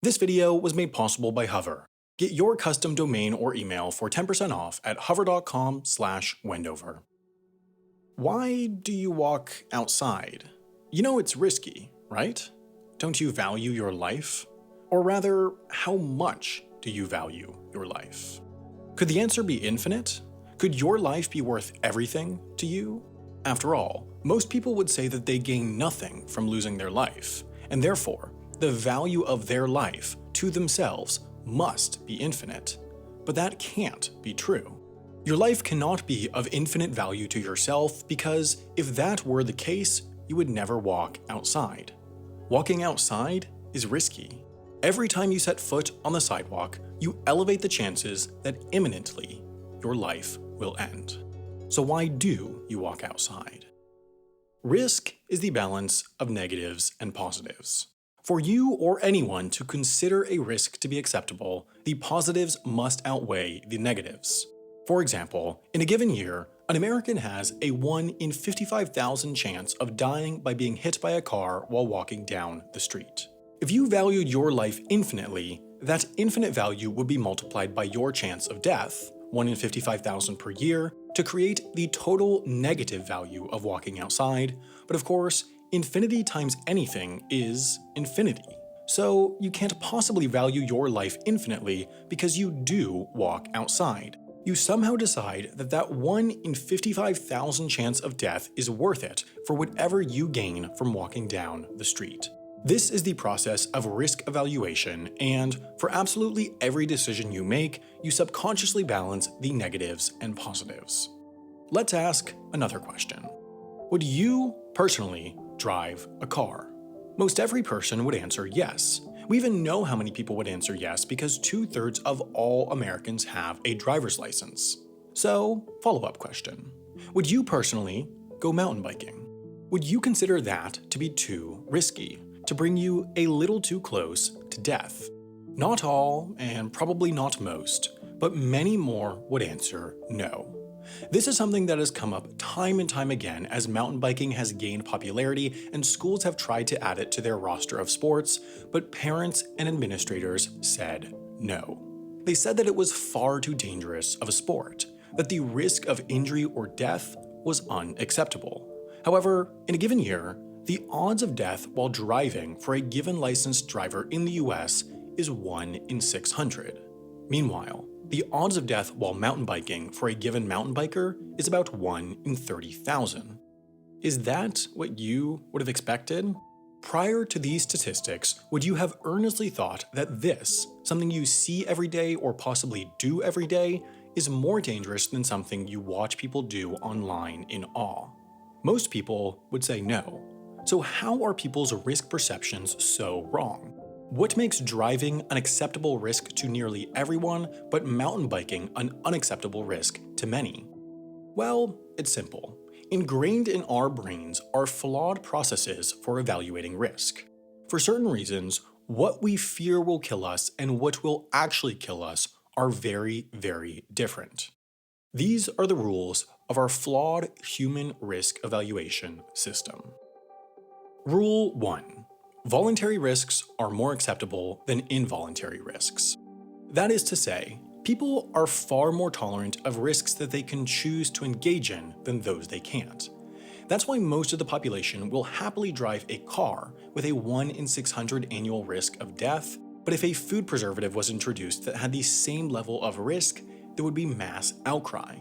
This video was made possible by Hover. Get your custom domain or email for 10% off at hover.com/Wendover. Why do you walk outside? You know it's risky, right? Don't you value your life? Or rather, how much do you value your life? Could the answer be infinite? Could your life be worth everything to you? After all, most people would say that they gain nothing from losing their life, and therefore, the value of their life to themselves must be infinite. But that can't be true. Your life cannot be of infinite value to yourself because if that were the case, you would never walk outside. Walking outside is risky. Every time you set foot on the sidewalk, you elevate the chances that imminently your life will end. So why do you walk outside? Risk is the balance of negatives and positives. For you or anyone to consider a risk to be acceptable, the positives must outweigh the negatives. For example, in a given year, an American has a 1 in 55,000 chance of dying by being hit by a car while walking down the street. If you valued your life infinitely, that infinite value would be multiplied by your chance of death, 1 in 55,000 per year, to create the total negative value of walking outside. But of course, infinity times anything is infinity. So you can't possibly value your life infinitely because you do walk outside. You somehow decide that that 1 in 55,000 chance of death is worth it for whatever you gain from walking down the street. This is the process of risk evaluation, and for absolutely every decision you make, you subconsciously balance the negatives and positives. Let's ask another question. Would you, personally, drive a car? Most every person would answer yes. We even know how many people would answer yes because 2/3 of all Americans have a driver's license. So, follow-up question. Would you personally go mountain biking? Would you consider that to be too risky, to bring you a little too close to death? Not all, and probably not most, but many more would answer no. This is something that has come up time and time again as mountain biking has gained popularity and schools have tried to add it to their roster of sports, but parents and administrators said no. They said that it was far too dangerous of a sport, that the risk of injury or death was unacceptable. However, in a given year, the odds of death while driving for a given licensed driver in the US is 1 in 600. Meanwhile, the odds of death while mountain biking for a given mountain biker is about 1 in 30,000. Is that what you would have expected? Prior to these statistics, would you have earnestly thought that this, something you see every day or possibly do every day, is more dangerous than something you watch people do online in awe? Most people would say no. So how are people's risk perceptions so wrong? What makes driving an acceptable risk to nearly everyone, but mountain biking an unacceptable risk to many? Well, it's simple. Ingrained in our brains are flawed processes for evaluating risk. For certain reasons, what we fear will kill us and what will actually kill us are very, very different. These are the rules of our flawed human risk evaluation system. Rule 1. Voluntary risks are more acceptable than involuntary risks. That is to say, people are far more tolerant of risks that they can choose to engage in than those they can't. That's why most of the population will happily drive a car with a 1 in 600 annual risk of death, but if a food preservative was introduced that had the same level of risk, there would be mass outcry.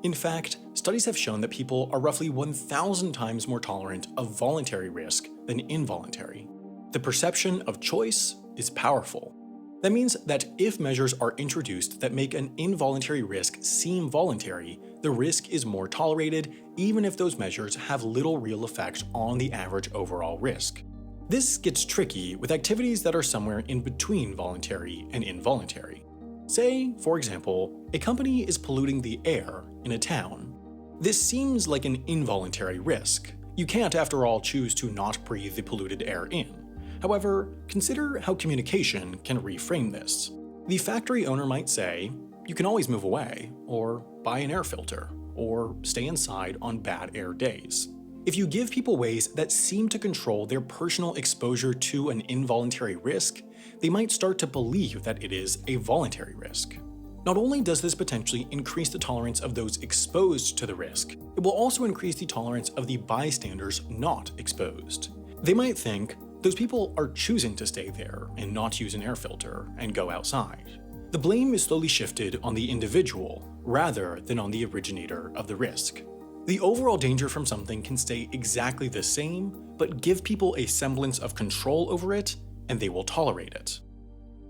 In fact, studies have shown that people are roughly 1,000 times more tolerant of voluntary risk than involuntary. The perception of choice is powerful. That means that if measures are introduced that make an involuntary risk seem voluntary, the risk is more tolerated even if those measures have little real effect on the average overall risk. This gets tricky with activities that are somewhere in between voluntary and involuntary. Say, for example, a company is polluting the air in a town. This seems like an involuntary risk. You can't, after all, choose to not breathe the polluted air in. However, consider how communication can reframe this. The factory owner might say, you can always move away, or buy an air filter, or stay inside on bad air days. If you give people ways that seem to control their personal exposure to an involuntary risk, they might start to believe that it is a voluntary risk. Not only does this potentially increase the tolerance of those exposed to the risk, it will also increase the tolerance of the bystanders not exposed. They might think those people are choosing to stay there and not use an air filter and go outside. The blame is slowly shifted on the individual rather than on the originator of the risk. The overall danger from something can stay exactly the same, but give people a semblance of control over it, and they will tolerate it.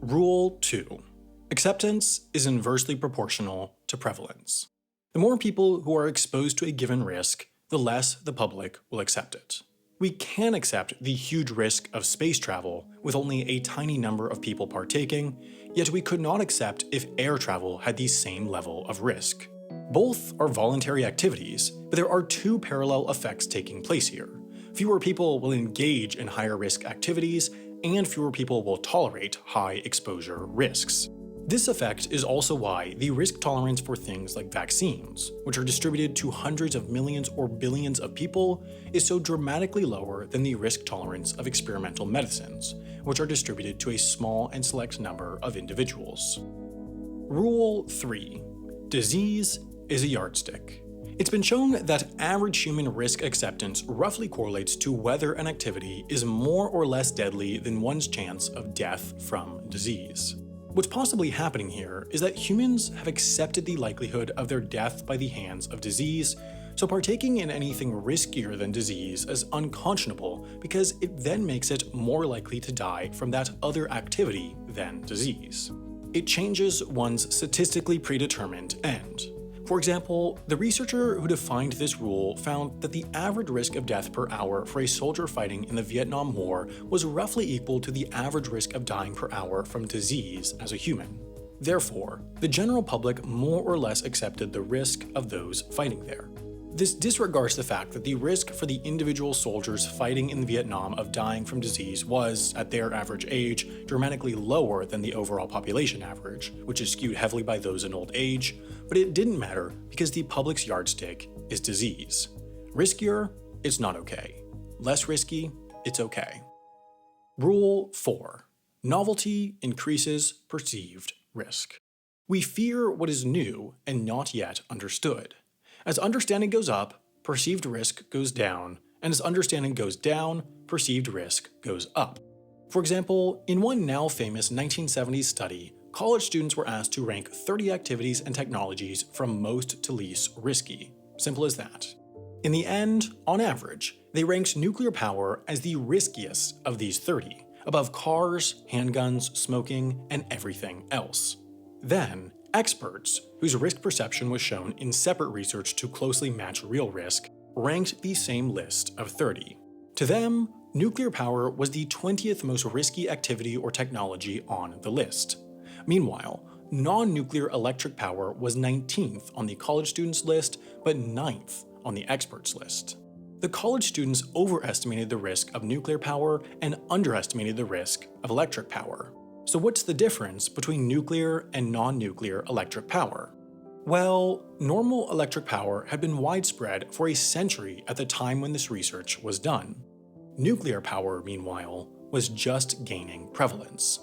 Rule 2. Acceptance is inversely proportional to prevalence. The more people who are exposed to a given risk, the less the public will accept it. We can accept the huge risk of space travel with only a tiny number of people partaking, yet we could not accept if air travel had the same level of risk. Both are voluntary activities, but there are two parallel effects taking place here. Fewer people will engage in higher risk activities, and fewer people will tolerate high exposure risks. This effect is also why the risk tolerance for things like vaccines, which are distributed to hundreds of millions or billions of people, is so dramatically lower than the risk tolerance of experimental medicines, which are distributed to a small and select number of individuals. Rule 3. Disease is a yardstick. It's been shown that average human risk acceptance roughly correlates to whether an activity is more or less deadly than one's chance of death from disease. What's possibly happening here is that humans have accepted the likelihood of their death by the hands of disease, so partaking in anything riskier than disease is unconscionable because it then makes it more likely to die from that other activity than disease. It changes one's statistically predetermined end. For example, the researcher who defined this rule found that the average risk of death per hour for a soldier fighting in the Vietnam War was roughly equal to the average risk of dying per hour from disease as a human. Therefore, the general public more or less accepted the risk of those fighting there. This disregards the fact that the risk for the individual soldiers fighting in Vietnam of dying from disease was, at their average age, dramatically lower than the overall population average, which is skewed heavily by those in old age, but it didn't matter because the public's yardstick is disease. Riskier, it's not okay. Less risky, it's okay. Rule 4. Novelty increases perceived risk. We fear what is new and not yet understood. As understanding goes up, perceived risk goes down, and as understanding goes down, perceived risk goes up. For example, in one now famous 1970s study, college students were asked to rank 30 activities and technologies from most to least risky. Simple as that. In the end, on average, they ranked nuclear power as the riskiest of these 30, above cars, handguns, smoking, and everything else. Then, experts, whose risk perception was shown in separate research to closely match real risk, ranked the same list of 30. To them, nuclear power was the 20th most risky activity or technology on the list. Meanwhile, non-nuclear electric power was 19th on the college students list, but 9th on the experts list. The college students overestimated the risk of nuclear power and underestimated the risk of electric power. So what's the difference between nuclear and non-nuclear electric power? Well, normal electric power had been widespread for a century at the time when this research was done. Nuclear power, meanwhile, was just gaining prevalence.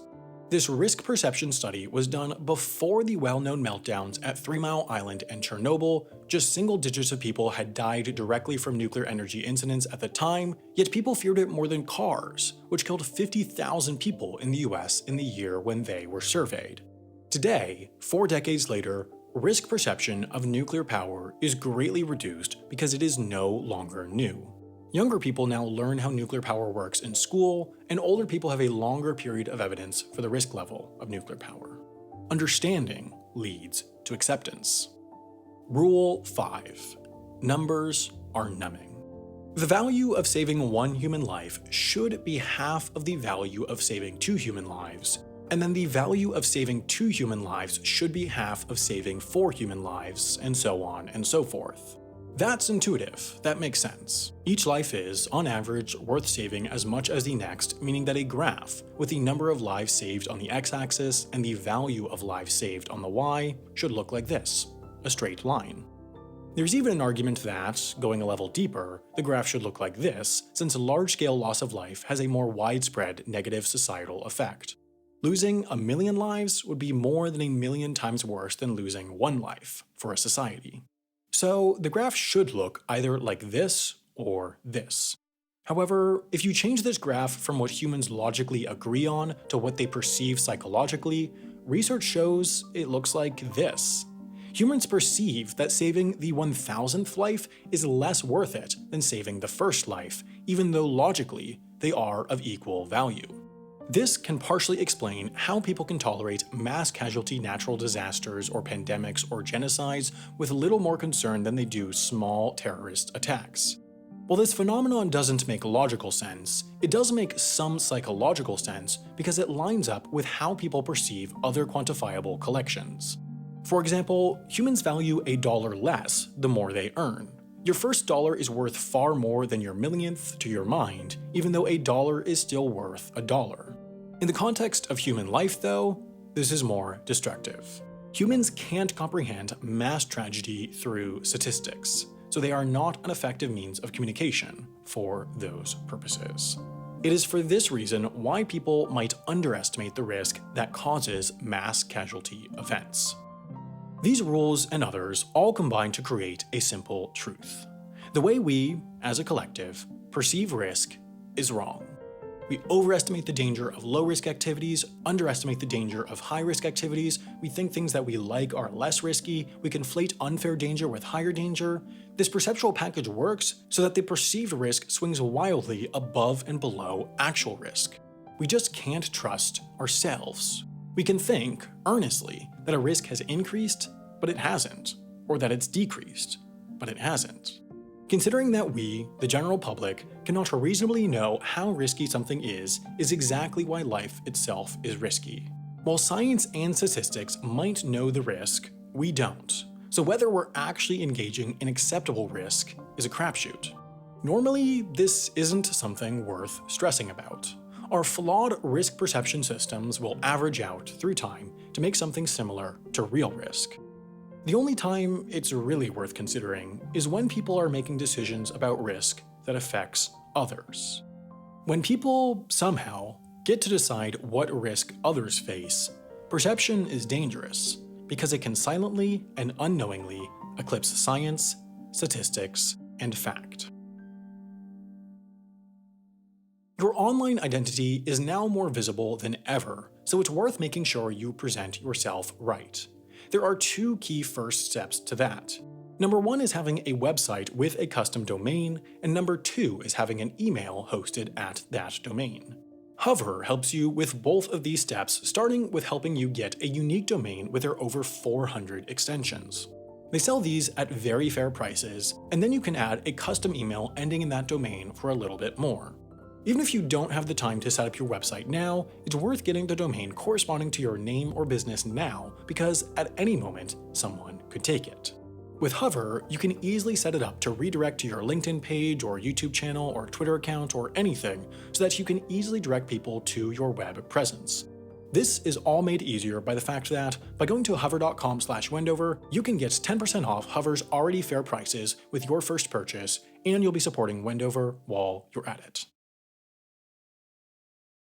This risk perception study was done before the well-known meltdowns at 3 Mile Island and Chernobyl. Just single digits of people had died directly from nuclear energy incidents at the time, yet people feared it more than cars, which killed 50,000 people in the US in the year when they were surveyed. Today, 4 decades later, risk perception of nuclear power is greatly reduced because it is no longer new. Younger people now learn how nuclear power works in school, and older people have a longer period of evidence for the risk level of nuclear power. Understanding leads to acceptance. Rule 5. Numbers are numbing. The value of saving 1 human life should be half of the value of saving 2 human lives, and then the value of saving 2 human lives should be half of saving 4 human lives, and so on and so forth. That's intuitive, that makes sense. Each life is, on average, worth saving as much as the next, meaning that a graph, with the number of lives saved on the x-axis and the value of lives saved on the y, should look like this, a straight line. There's even an argument that, going a level deeper, the graph should look like this, since a large-scale loss of life has a more widespread negative societal effect. Losing a million lives would be more than a million times worse than losing one life for a society. So the graph should look either like this or this. However, if you change this graph from what humans logically agree on to what they perceive psychologically, research shows it looks like this. Humans perceive that saving the 1000th life is less worth it than saving the first life, even though logically they are of equal value. This can partially explain how people can tolerate mass casualty natural disasters or pandemics or genocides with little more concern than they do small terrorist attacks. While this phenomenon doesn't make logical sense, it does make some psychological sense because it lines up with how people perceive other quantifiable collections. For example, humans value a dollar less the more they earn. Your first dollar is worth far more than your millionth to your mind, even though a dollar is still worth a dollar. In the context of human life, though, this is more destructive. Humans can't comprehend mass tragedy through statistics, so they are not an effective means of communication for those purposes. It is for this reason why people might underestimate the risk that causes mass casualty events. These rules and others all combine to create a simple truth. The way we, as a collective, perceive risk is wrong. We overestimate the danger of low-risk activities, underestimate the danger of high-risk activities, we think things that we like are less risky, we conflate unfair danger with higher danger. This perceptual package works so that the perceived risk swings wildly above and below actual risk. We just can't trust ourselves. We can think, earnestly, that a risk has increased, but it hasn't, or that it's decreased, but it hasn't. Considering that we, the general public, cannot reasonably know how risky something is exactly why life itself is risky. While science and statistics might know the risk, we don't. So whether we're actually engaging in acceptable risk is a crapshoot. Normally, this isn't something worth stressing about. Our flawed risk perception systems will average out through time to make something similar to real risk. The only time it's really worth considering is when people are making decisions about risk that affects others. When people, somehow, get to decide what risk others face, perception is dangerous because it can silently and unknowingly eclipse science, statistics, and fact. Your online identity is now more visible than ever, so it's worth making sure you present yourself right. There are two key first steps to that. Number one is having a website with a custom domain, and number two is having an email hosted at that domain. Hover helps you with both of these steps, starting with helping you get a unique domain with their over 400 extensions. They sell these at very fair prices, and then you can add a custom email ending in that domain for a little bit more. Even if you don't have the time to set up your website now, it's worth getting the domain corresponding to your name or business now, because at any moment, someone could take it. With Hover, you can easily set it up to redirect to your LinkedIn page or YouTube channel or Twitter account or anything, so that you can easily direct people to your web presence. This is all made easier by the fact that, by going to hover.com/Wendover, you can get 10% off Hover's already fair prices with your first purchase, and you'll be supporting Wendover while you're at it.